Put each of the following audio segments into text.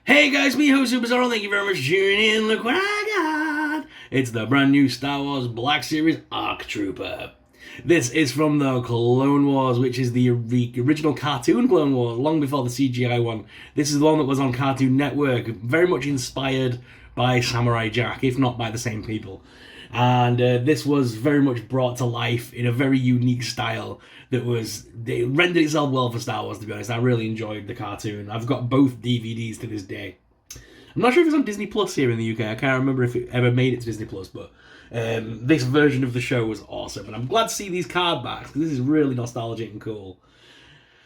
Hey guys, me host Super Zorro, thank you very much for tuning in. Look what I got! It's the brand new Star Wars Black Series ARC Trooper. This is from the Clone Wars, which is the original cartoon Clone Wars, long before the CGI one. This is the one that was on Cartoon Network, very much inspired by Samurai Jack, if not by the same people. And this was very much brought to life in a very unique style they rendered itself well for Star Wars, to be honest. I really enjoyed the cartoon. I've got both DVDs to this day. I'm not sure if it's on Disney Plus here in the UK. I can't remember if it ever made it to Disney Plus, but this version of the show was awesome. And I'm glad to see these card backs, because this is really nostalgic and cool.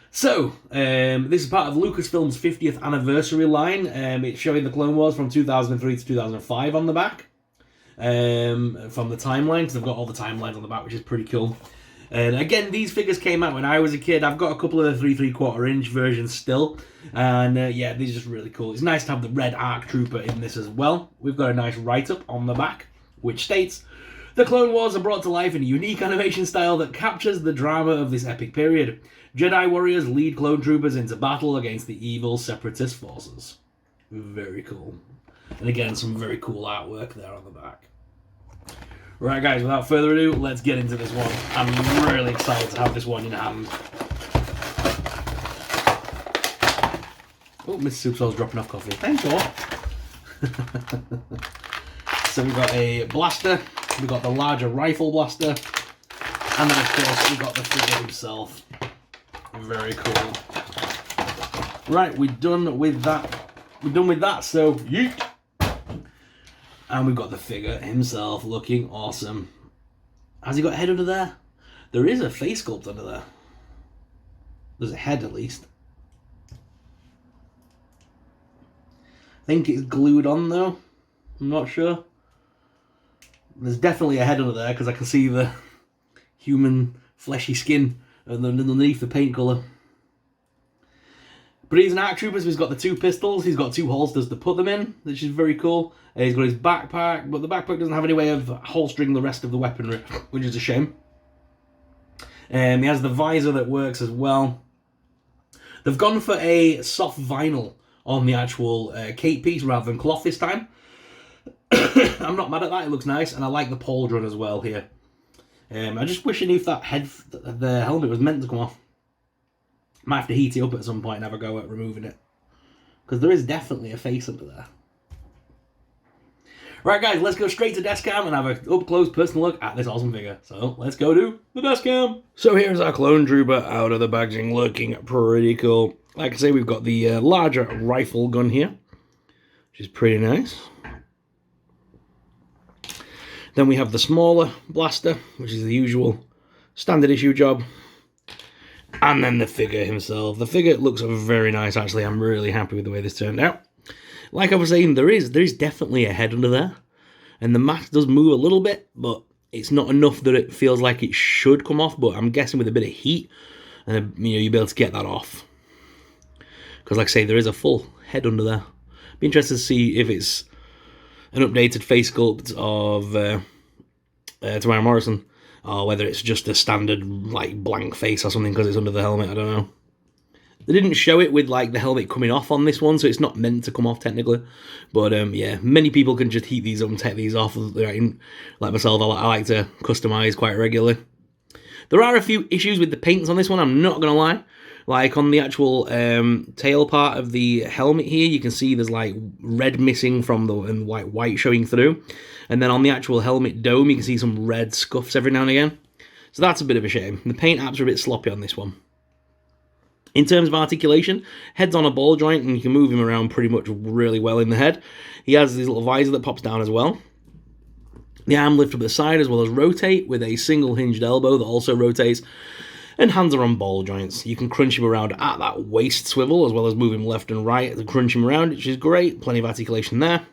So, this is part of Lucasfilm's 50th anniversary line. It's showing the Clone Wars from 2003 to 2005 on the back. From the timeline, because I've got all the timelines on the back, which is pretty cool. And again, these figures came out when I was a kid. I've got a couple of the 3¾ inch versions still. And yeah, these are just really cool. It's nice to have the red ARC Trooper in this as well. We've got a nice write-up on the back, which states, "The Clone Wars are brought to life in a unique animation style that captures the drama of this epic period. Jedi warriors lead clone troopers into battle against the evil separatist forces." Very cool. And again, some very cool artwork there on the back. Right guys, without further ado, let's get into this one. I'm really excited to have this one in hand. Oh, Mr. Soup's dropping off coffee. Thanks, all. So we've got a blaster, we've got the larger rifle blaster, and then of course we've got the figure himself. Very cool. Right, we're done with that. So yeet! And we've got the figure himself looking awesome. Has he got a head under there? There is a face sculpt under there. There's a head at least. I think it's glued on though. I'm not sure. There's definitely a head under there because I can see the human fleshy skin underneath the paint colour. But he's an ARC Trooper, so he's got the two pistols, he's got two holsters to put them in, which is very cool. He's got his backpack, but the backpack doesn't have any way of holstering the rest of the weaponry, which is a shame. He has the visor that works as well. They've gone for a soft vinyl on the actual cape piece rather than cloth this time. I'm not mad at that, it looks nice, and I like the pauldron as well here. I just wish I knew if that the helmet was meant to come off. Might have to heat it up at some point and have a go at removing it. Because there is definitely a face under there. Right guys, let's go straight to desk cam and have an up-close personal look at this awesome figure. So let's go to the desk cam. So here's our clone trooper out of the packaging, looking pretty cool. Like I say, we've got the larger rifle gun here, which is pretty nice. Then we have the smaller blaster, which is the usual standard issue job. And then the figure himself. The figure looks very nice, actually. I'm really happy with the way this turned out. Like I was saying, there is definitely a head under there. And the mask does move a little bit, but it's not enough that it feels like it should come off. But I'm guessing with a bit of heat, and you'll be able to get that off. Because like I say, there is a full head under there. Be interested to see if it's an updated face sculpt of Tamara Morrison, or whether it's just a standard like blank face or something because it's under the helmet. I don't know. They didn't show it with like the helmet coming off on this one, so it's not meant to come off technically. But yeah, many people can just heat these up and take these off. Like myself, I like to customize quite regularly. There are a few issues with the paints on this one, I'm not gonna lie. Like on the actual tail part of the helmet here, you can see there's like red missing from the and white showing through. And then on the actual helmet dome, you can see some red scuffs every now and again. So that's a bit of a shame. The paint apps are a bit sloppy on this one. In terms of articulation, head's on a ball joint and you can move him around pretty much really well in the head. He has this little visor that pops down as well. The arm lift up the side as well as rotate with a single hinged elbow that also rotates. And hands are on ball joints. You can crunch him around at that waist swivel as well as move him left and right to crunch him around, which is great. Plenty of articulation there.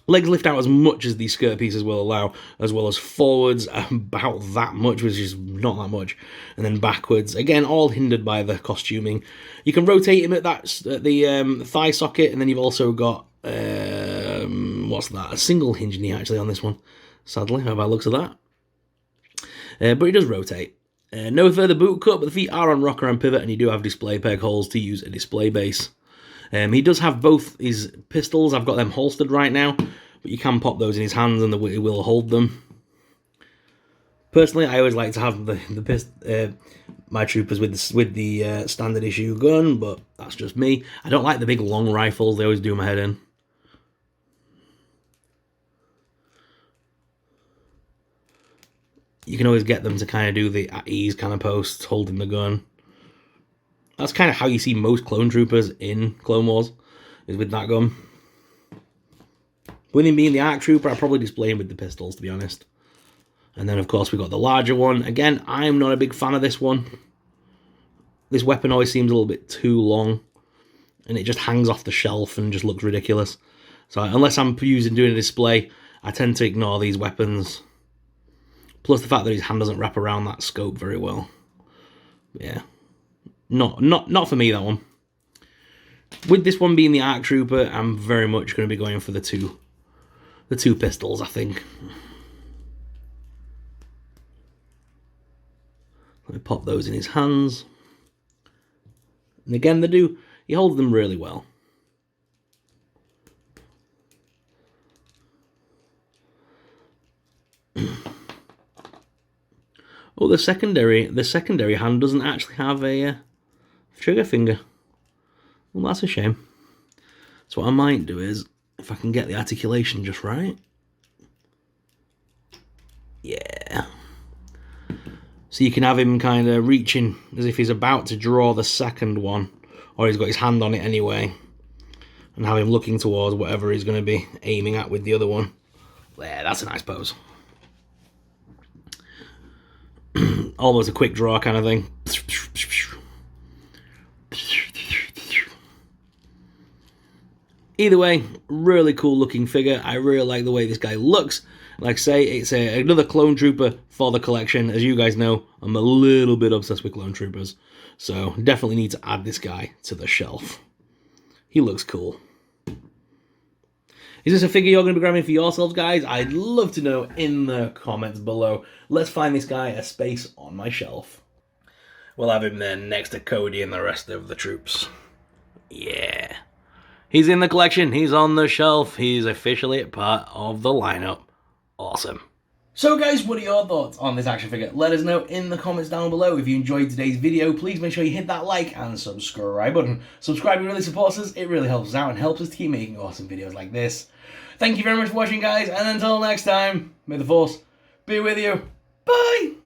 Legs lift out as much as these skirt pieces will allow, as well as forwards about that much, which is not that much, and then backwards. Again, all hindered by the costuming. You can rotate him at the thigh socket, and then you've also got what's that? A single hinge knee actually on this one. Sadly, how about looks of that? But it does rotate. No further boot cut, but the feet are on rocker and pivot, and you do have display peg holes to use a display base. He does have both his pistols. I've got them holstered right now, but you can pop those in his hands and he will hold them. Personally, I always like to have my troopers with the standard issue gun, but that's just me. I don't like the big long rifles. They always do my head in. You can always get them to kind of do the at ease kind of posts, holding the gun. That's kind of how you see most clone troopers in Clone Wars, is with that gun. With him being the ARC trooper, I'd probably display him with the pistols, to be honest. And then, of course, we've got the larger one. Again, I'm not a big fan of this one. This weapon always seems a little bit too long, and it just hangs off the shelf and just looks ridiculous. So unless I'm doing a display, I tend to ignore these weapons. Plus the fact that his hand doesn't wrap around that scope very well. Yeah. Not for me, that one. With this one being the ARC Trooper, I'm very much going to be going for the two pistols, I think. Let me pop those in his hands. And again, he holds them really well. Oh, the secondary hand doesn't actually have a trigger finger. Well, that's a shame. So what I might do is, if I can get the articulation just right. Yeah. So you can have him kind of reaching as if he's about to draw the second one, or he's got his hand on it anyway, and have him looking towards whatever he's going to be aiming at with the other one. There, that's a nice pose. Almost a quick draw kind of thing. Either way, really cool looking figure. I really like the way this guy looks. Like I say, it's another clone trooper for the collection. As you guys know, I'm a little bit obsessed with clone troopers, so definitely need to add this guy to the shelf. He looks cool. Is this a figure you're going to be grabbing for yourselves, guys? I'd love to know in the comments below. Let's find this guy a space on my shelf. We'll have him then next to Cody and the rest of the troops. Yeah. He's in the collection. He's on the shelf. He's officially a part of the lineup. Awesome. So guys, what are your thoughts on this action figure? Let us know in the comments down below. If you enjoyed today's video, please make sure you hit that like and subscribe button. Subscribing really supports us, it really helps us out and helps us to keep making awesome videos like this. Thank you very much for watching, guys, and until next time, may the Force be with you. Bye!